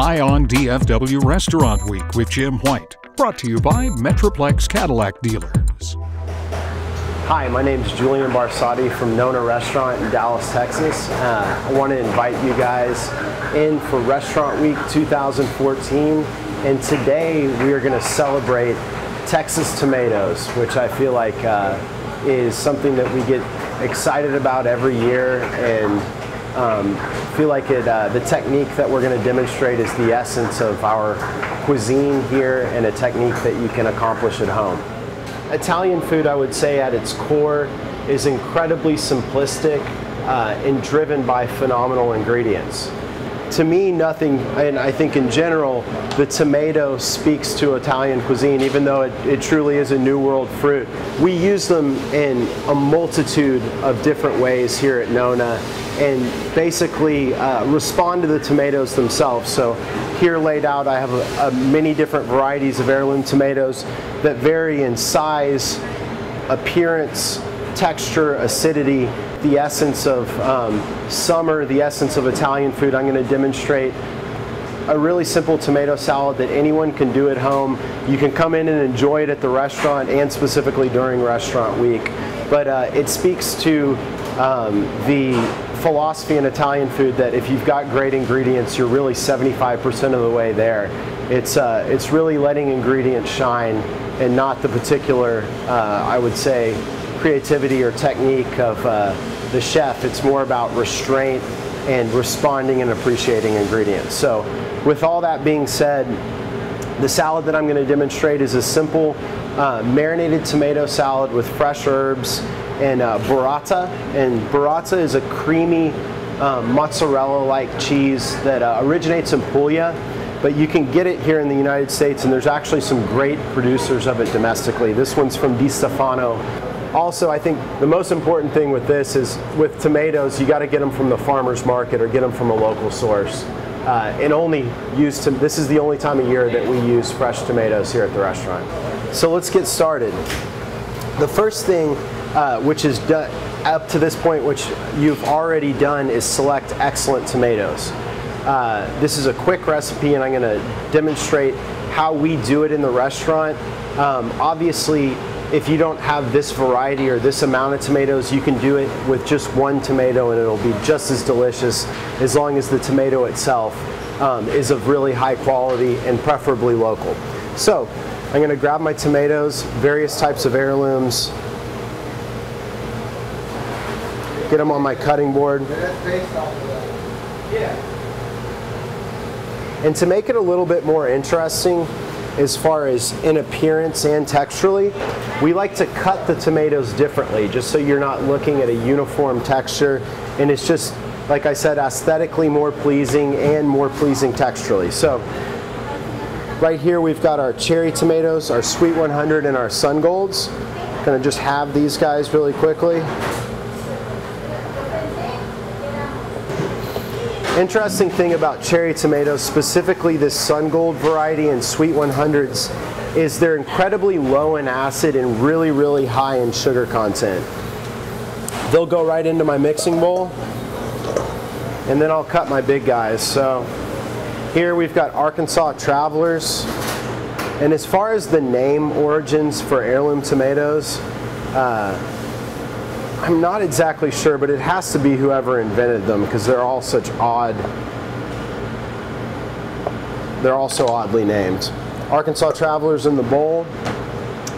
High on DFW Restaurant Week with Jim White. Brought to you by Metroplex Cadillac Dealers. Hi, my name is Julian Barsotti from Nonna Restaurant in Dallas, Texas. I want to invite you guys in for Restaurant Week 2014. And today we are going to celebrate Texas tomatoes, which I feel like is something that we get excited about every year, and feel like the technique that we're going to demonstrate is the essence of our cuisine here, and a technique that you can accomplish at home. Italian food, I would say at its core, is incredibly simplistic and driven by phenomenal ingredients. To me, nothing, and I think in general, the tomato speaks to Italian cuisine, even though it truly is a New World fruit. We use them in a multitude of different ways here at Nonna, and basically respond to the tomatoes themselves. So here laid out, I have many different varieties of heirloom tomatoes that vary in size, appearance, texture, acidity. The essence of summer, the essence of Italian food. I'm going to demonstrate a really simple tomato salad that anyone can do at home. You can come in and enjoy it at the restaurant, and specifically during Restaurant Week. But it speaks to the philosophy in Italian food that if you've got great ingredients, you're really 75% of the way there. It's really letting ingredients shine, and not the particular, I would say, creativity or technique of the chef. It's more about restraint and responding and appreciating ingredients. So with all that being said, the salad that I'm going to demonstrate is a simple marinated tomato salad with fresh herbs and burrata. And burrata is a creamy mozzarella-like cheese that originates in Puglia, but you can get it here in the United States, and there's actually some great producers of it domestically. This one's from Di Stefano. Also, I think the most important thing with this is, with tomatoes, you got to get them from the farmer's market or get them from a local source. And only use this is the only time of year that we use fresh tomatoes here at the restaurant. So let's get started. The first thing, which is done up to this point, which you've already done, is select excellent tomatoes. This is a quick recipe, and I'm going to demonstrate how we do it in the restaurant. Obviously, if you don't have this variety or this amount of tomatoes, you can do it with just one tomato and it'll be just as delicious, as long as the tomato itself is of really high quality and preferably local. So I'm going to grab my tomatoes, various types of heirlooms, get them on my cutting board. And to make it a little bit more interesting, as far as in appearance and texturally, we like to cut the tomatoes differently, just so you're not looking at a uniform texture, and it's just, like I said, aesthetically more pleasing and more pleasing texturally. So right here we've got our cherry tomatoes, our Sweet 100, and our Sun Golds. Gonna just halve these guys really quickly. Interesting thing about cherry tomatoes, specifically this Sun Gold variety and Sweet 100s, is they're incredibly low in acid and really, really high in sugar content. They'll go right into my mixing bowl, and then I'll cut my big guys. So here we've got Arkansas Travelers, and as far as the name origins for heirloom tomatoes, I'm not exactly sure, but it has to be whoever invented them, because they're all such odd. They're all so oddly named. Arkansas Travelers in the bowl.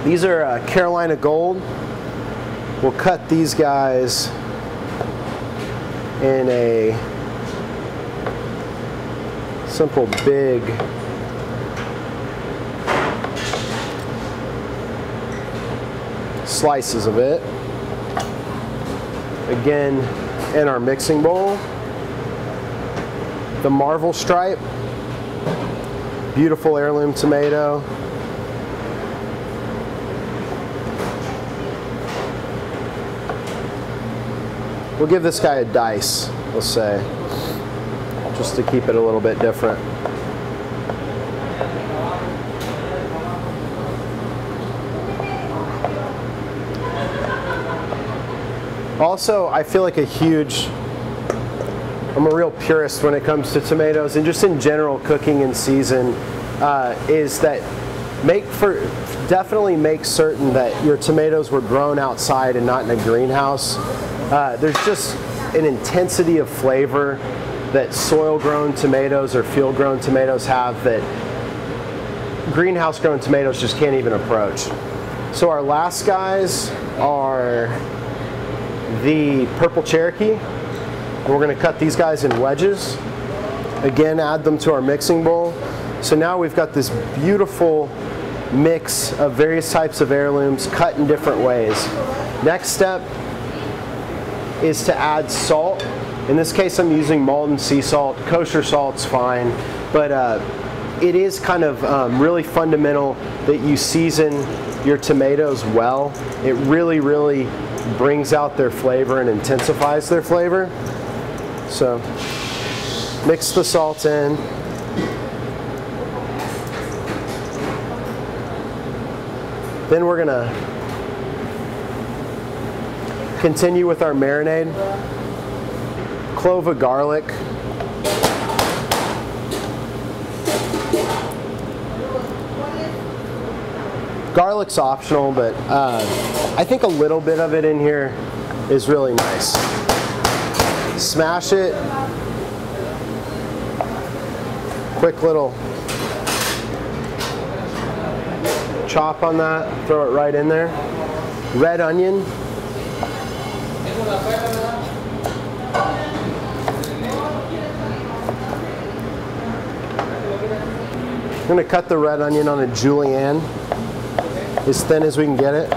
These are Carolina Gold. We'll cut these guys in a simple big slices of it. Again, in our mixing bowl, the Marvel Stripe, beautiful heirloom tomato. We'll give this guy a dice, let's say, just to keep it a little bit different. Also, I feel like a I'm a real purist when it comes to tomatoes, and just in general cooking in season, is that definitely make certain that your tomatoes were grown outside and not in a greenhouse. There's just an intensity of flavor that soil-grown tomatoes or field-grown tomatoes have that greenhouse-grown tomatoes just can't even approach. So our last guys are the purple Cherokee. And we're going to cut these guys in wedges. Again, add them to our mixing bowl. So now we've got this beautiful mix of various types of heirlooms cut in different ways. Next step is to add salt. In this case, I'm using Malton sea salt. Kosher salt's fine, but it is kind of really fundamental that you season your tomatoes well. It really, really brings out their flavor and intensifies their flavor. So mix the salt in. Then we're gonna continue with our marinade. Clove of garlic. Garlic's optional, but I think a little bit of it in here is really nice. Smash it. Quick little chop on that, throw it right in there. Red onion. I'm going to cut the red onion on a julienne, as thin as we can get it.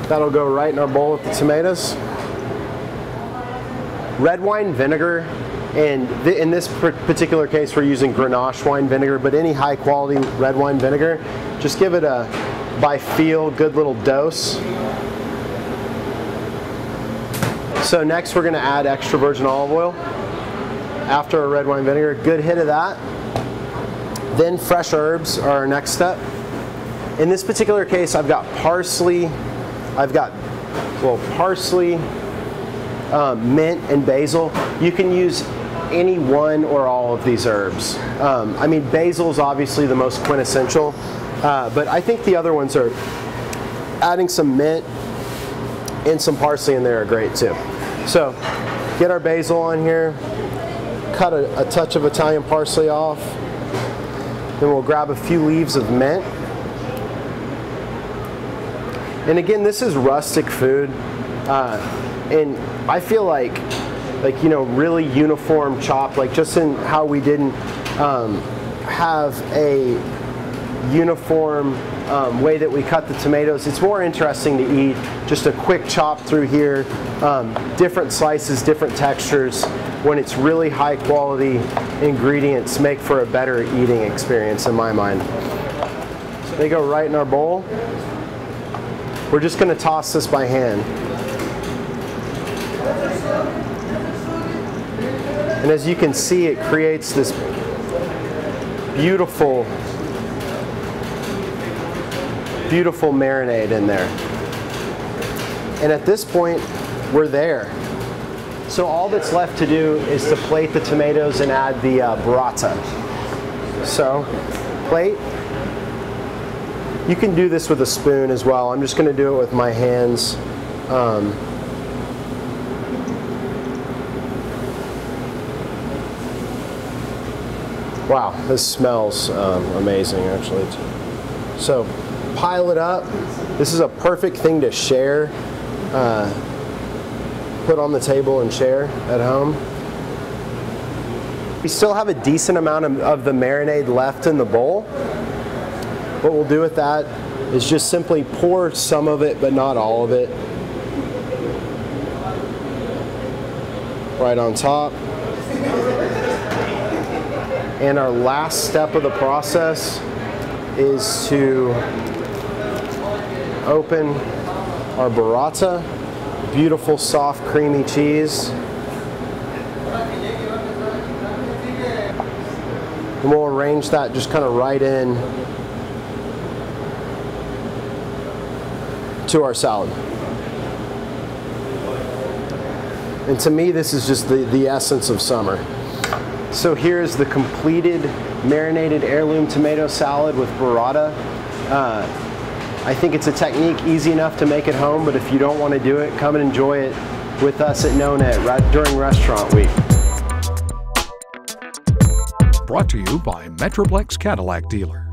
That'll go right in our bowl with the tomatoes. Red wine vinegar, and in this particular case we're using Grenache wine vinegar, but any high quality red wine vinegar, just give it a, by feel, good little dose. So next we're going to add extra virgin olive oil after our red wine vinegar. Good hit of that. Then fresh herbs are our next step. In this particular case I've got parsley, mint, and basil. You can use any one or all of these herbs. I mean, basil is obviously the most quintessential, but I think the other ones are, adding some mint and some parsley in there are great too. So get our basil on here, cut a touch of Italian parsley off, then we'll grab a few leaves of mint. And again, this is rustic food, and I feel like you know, really uniform chop, like just in how we didn't have a uniform way that we cut the tomatoes. It's more interesting to eat just a quick chop through here, different slices, different textures. When it's really high quality ingredients, make for a better eating experience in my mind. They go right in our bowl. We're just going to toss this by hand. And as you can see, it creates this beautiful, beautiful marinade in there. And at this point, we're there. So all that's left to do is to plate the tomatoes and add the burrata. So, plate. You can do this with a spoon as well. I'm just going to do it with my hands. Wow, this smells amazing actually. So pile it up. This is a perfect thing to share. Put on the table and share at home. We still have a decent amount of the marinade left in the bowl. What we'll do with that is just simply pour some of it, but not all of it, right on top. And our last step of the process is to open our burrata, beautiful soft creamy cheese. And we'll arrange that just kind of right in to our salad. And to me, this is just the essence of summer. So here's the completed marinated heirloom tomato salad with burrata. I think it's a technique easy enough to make at home, but if you don't want to do it, come and enjoy it with us at Nonna during Restaurant Week. Brought to you by Metroplex Cadillac Dealer.